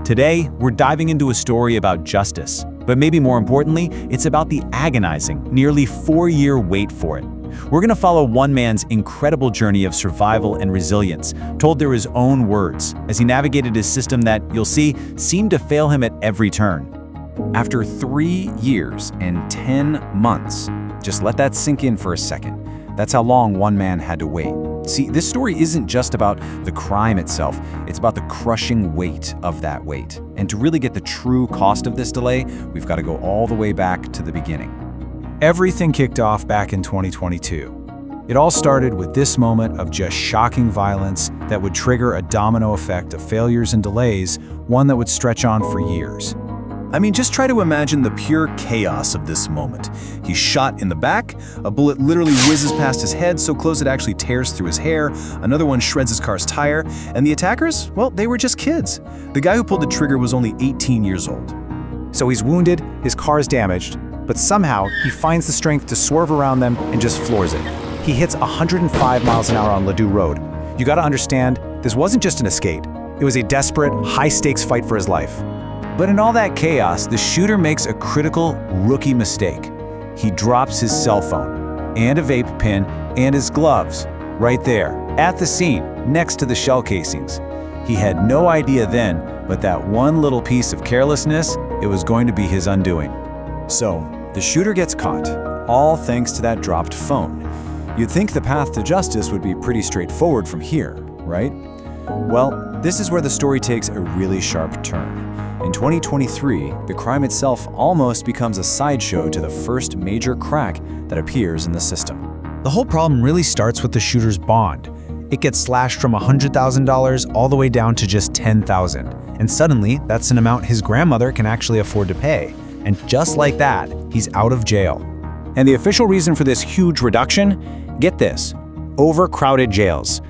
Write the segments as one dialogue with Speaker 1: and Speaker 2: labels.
Speaker 1: Today, we're diving into a story about justice, but maybe more importantly, it's about the agonizing, nearly 4-year wait for it. We're going to follow one man's incredible journey of survival and resilience, told through his own words, as he navigated a system that, you'll see, seemed to fail him at every turn.
Speaker 2: After 3 years and 10 months, just let that sink in for a second. That's how long one man had to wait. See, this story isn't just about the crime itself, it's about the crushing weight of that wait. And to really get the true cost of this delay, we've got to go all the way back to the beginning.
Speaker 3: Everything kicked off back in 2022. It all started with this moment of just shocking violence that would trigger a domino effect of failures and delays, one that would stretch on for years.
Speaker 4: I mean, just try to imagine the pure chaos of this moment. He's shot in the back, a bullet literally whizzes past his head so close it actually tears through his hair, another one shreds his car's tire, and the attackers, well, they were just kids. The guy who pulled the trigger was only 18 years old.
Speaker 3: So he's wounded, his car is damaged, but somehow he finds the strength to swerve around them and just floors it. He hits 105 miles an hour on Ladue Road. You gotta understand, this wasn't just an escape. It was a desperate, high-stakes fight for his life. But in all that chaos, the shooter makes a critical rookie mistake. He drops his cell phone, and a vape pen, and his gloves, right there, at the scene, next to the shell casings. He had no idea then, but that one little piece of carelessness, it was going to be his undoing.
Speaker 2: So, the shooter gets caught, all thanks to that dropped phone. You'd think the path to justice would be pretty straightforward from here, right? Well, this is where the story takes a really sharp turn. In 2023, the crime itself almost becomes a sideshow to the first major crack that appears in the system.
Speaker 3: The whole problem really starts with the shooter's bond. It gets slashed from $100,000 all the way down to just $10,000. And suddenly, that's an amount his grandmother can actually afford to pay. And just like that, he's out of jail. And the official reason for this huge reduction? Get this, overcrowded jails.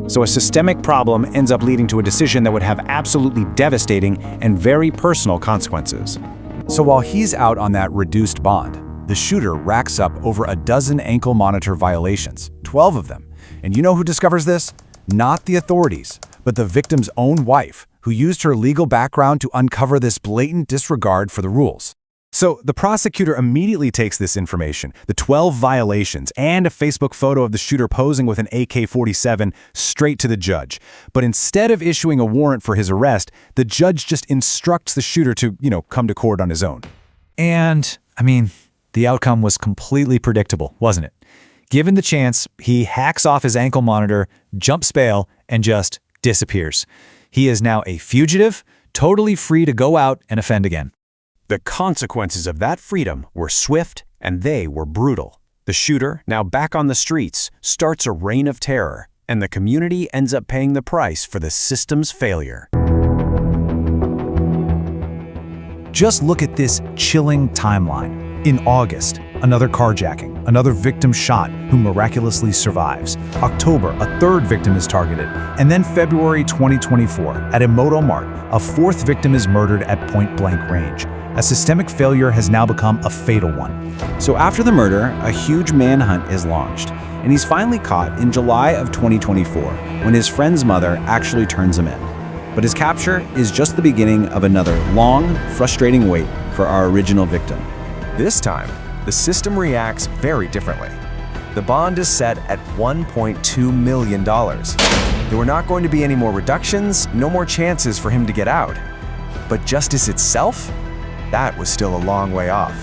Speaker 3: So a systemic problem ends up leading to a decision that would have absolutely devastating and very personal consequences.
Speaker 5: So while he's out on that reduced bond, the shooter racks up over a dozen ankle monitor violations, 12 of them. And you know who discovers this? Not the authorities, but the victim's own wife, who used her legal background to uncover this blatant disregard for the rules. So the prosecutor immediately takes this information, the 12 violations, and a Facebook photo of the shooter posing with an AK-47 straight to the judge. But instead of issuing a warrant for his arrest, the judge just instructs the shooter to, come to court on his own.
Speaker 3: And, the outcome was completely predictable, wasn't it? Given the chance, he hacks off his ankle monitor, jumps bail, and just disappears. He is now a fugitive, totally free to go out and offend again.
Speaker 2: The consequences of that freedom were swift and they were brutal. The shooter, now back on the streets, starts a reign of terror, and the community ends up paying the price for the system's failure.
Speaker 3: Just look at this chilling timeline. In August, another carjacking, another victim shot who miraculously survives. October, a third victim is targeted. And then February 2024, at a Moto Mart, a fourth victim is murdered at point-blank range. A systemic failure has now become a fatal one.
Speaker 1: So after the murder, a huge manhunt is launched, and he's finally caught in July of 2024, when his friend's mother actually turns him in. But his capture is just the beginning of another long, frustrating wait for our original victim.
Speaker 4: This time, the system reacts very differently. The bond is set at $1.2 million. There were not going to be any more reductions, no more chances for him to get out. But justice itself? That was still a long way off.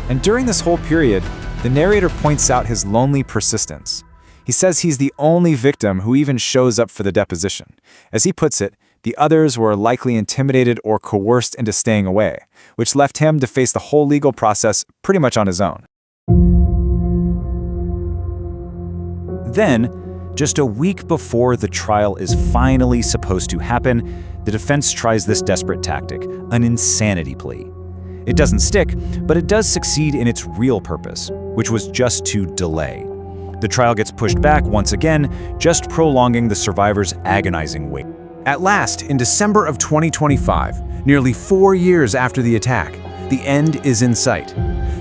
Speaker 3: And during this whole period, the narrator points out his lonely persistence. He says he's the only victim who even shows up for the deposition. As he puts it, the others were likely intimidated or coerced into staying away, which left him to face the whole legal process pretty much on his own. Then, just a week before the trial is finally supposed to happen, the defense tries this desperate tactic, an insanity plea. It doesn't stick, but it does succeed in its real purpose, which was just to delay. The trial gets pushed back once again, just prolonging the survivor's agonizing wait. At last, in December of 2025, nearly 4 years after the attack, the end is in sight.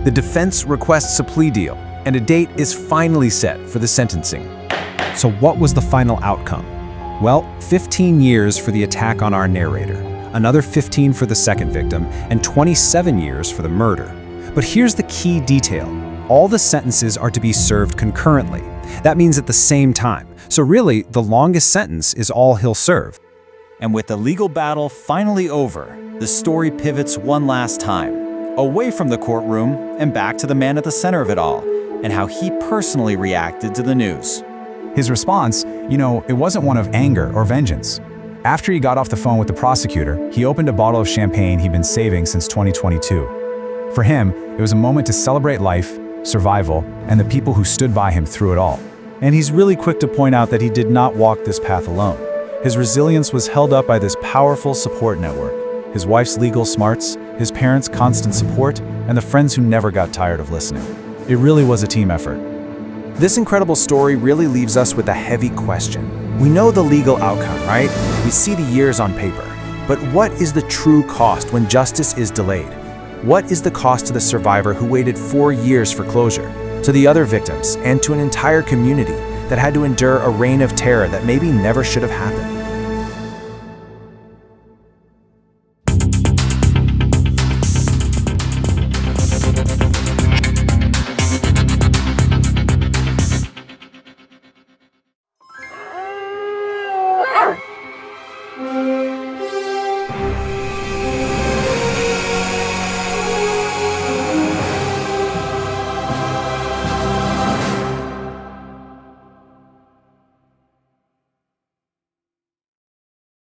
Speaker 3: The defense requests a plea deal, and a date is finally set for the sentencing. So what was the final outcome? Well, 15 years for the attack on our narrator,
Speaker 2: another 15 for the second victim, and 27 years for the murder. But here's the key detail. All the sentences are to be served concurrently. That means at the same time. So really, the longest sentence is all he'll serve.
Speaker 3: And with the legal battle finally over, the story pivots one last time, away from the courtroom and back to the man at the center of it all, and how he personally reacted to the news.
Speaker 5: His response, it wasn't one of anger or vengeance. After he got off the phone with the prosecutor, he opened a bottle of champagne he'd been saving since 2022. For him, it was a moment to celebrate life, survival, and the people who stood by him through it all. And he's really quick to point out that he did not walk this path alone. His resilience was held up by this powerful support network. His wife's legal smarts, his parents' constant support, and the friends who never got tired of listening. It really was a team effort.
Speaker 2: This incredible story really leaves us with a heavy question. We know the legal outcome, right? We see the years on paper. But what is the true cost when justice is delayed? What is the cost to the survivor who waited 4 years for closure? To the other victims, and to an entire community that had to endure a reign of terror that maybe never should have happened?